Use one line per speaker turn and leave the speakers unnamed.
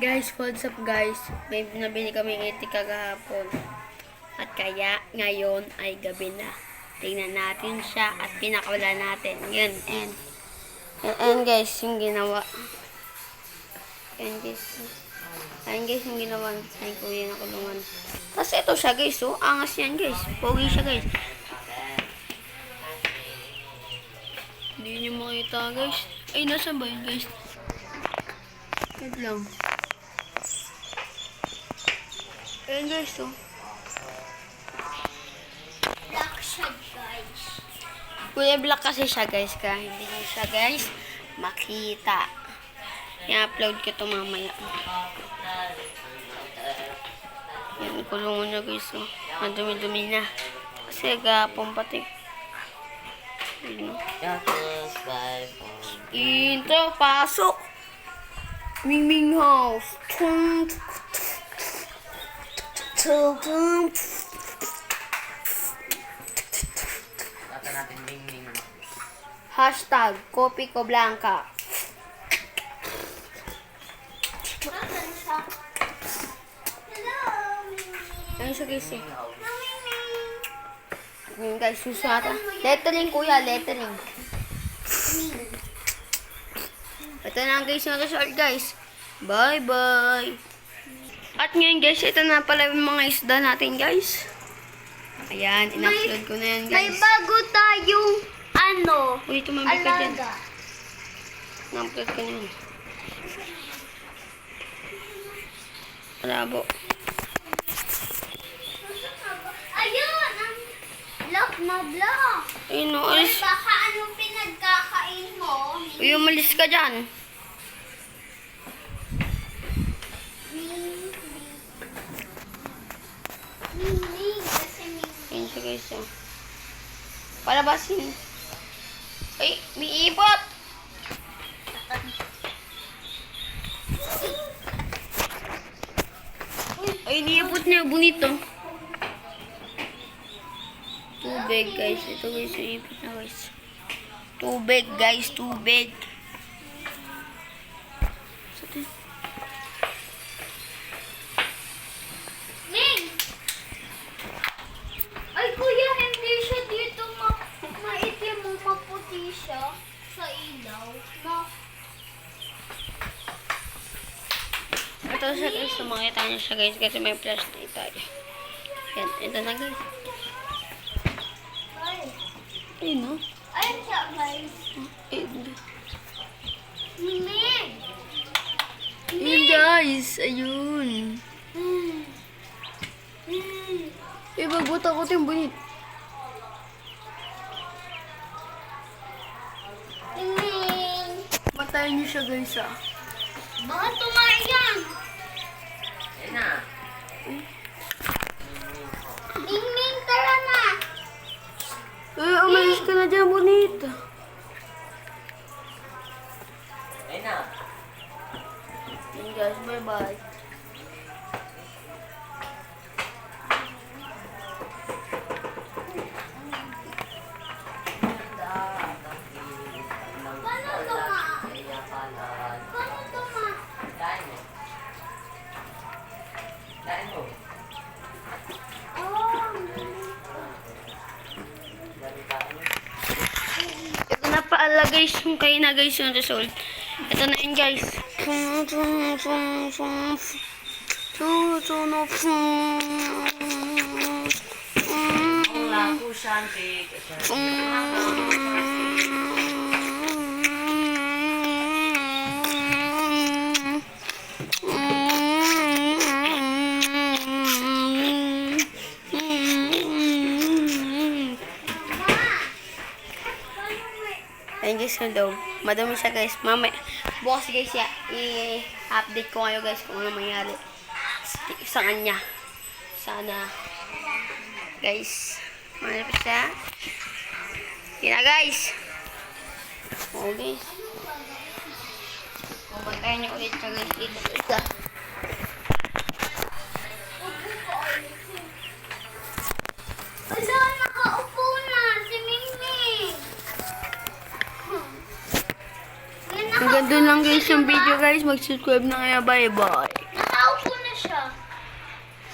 Guys, what's up guys? May nabili kami itik kagahapon. At kaya ngayon ay gabi na. Tingnan natin siya at pinakawala natin. Yan, and guys, yung ginawa. And guys, yung ginawa sa kuya na kulungan. Tapos ito siya guys, oh. Angas yan guys. Pogi siya guys. Hindi niyo makita guys. Ay, nasa ba yun guys? Wait lang. Ayan guys, oh.
Black siya, guys.
Kuya black kasi siya guys, kaya hindi niyo siya guys makita. I-upload ko ito mamaya. Yan, kulungan niya guys, oh. Madumi-dumi na. Kasi gapong pati. Yun, oh. Intro, pasok! Ming House.
Natin Ming.
Hashtag Kopi Ko Blanca.
Nasaan siya? Hello, Mimi.
Ayun siya guys, eh.
Mimi.
Ayun guys, susunod. Lettering kuya, lettering. Ito na guys yung result guys. Bye bye. At ngayon guys, ito na pala yung mga isda natin guys. Ayan, in-upload ko na yan
May
guys.
bago tayong
Uy, tumamay ka dyan.
alaga.
In-upload ko na yan. Malabo.
Ayun! Ang block na block.
Ayun o,
Ay,
alis.
baka anong pinagkakain mo?
Uy, umalis ka dyan.
Mimi, kasi Mimi.
Ayun siya guys, oh. Palabasin. Ay, may ibot. Ay, niibot niya. Bonito. Tubig, guys. Ito, guys. Yung ibot na, guys. Tubig, guys. Tubig.
Ming! Ay, kuya, hindi siya dito maitim mo maputi siya sa ilaw. No?
Ito siya, guys. Sumakita niya siya, guys. Kasi may flashlight tayo. Yan. Ito na, guys.
Ay,
Ayun, no?
ayun siya, guys.
Ayun.
Ming!
Ayun, guys. Ayun. Eh, bagbota ko ito yung bunit.
Ming!
Patayin niyo siya, guys, ah.
Baka tumayan!
Ayun na.
Ming, tara na!
Eh, umalis ka na dyan, bonita.
Ayun na.
Ayun, guys. Bye-bye.
Paano tuma?
Dain mo.
Oh,
Ito na paala, guys. Yung kayo na, guys, yung result. Ito na yun, guys.
Wala ko shanti.
Ayun guys, yung loob. Madami siya guys. Bukas guys, i-update ko kayo guys kung ano mangyari sa kanya. Sana guys, malapit siya. Yun na guys. Oo guys. Pumuntahin niyo ulit siya guys dito. Isa.
wala, nakaupo na si Mingming.
Hanggang doon lang guys yung video guys. Mag-subscribe na kayo. Bye-bye.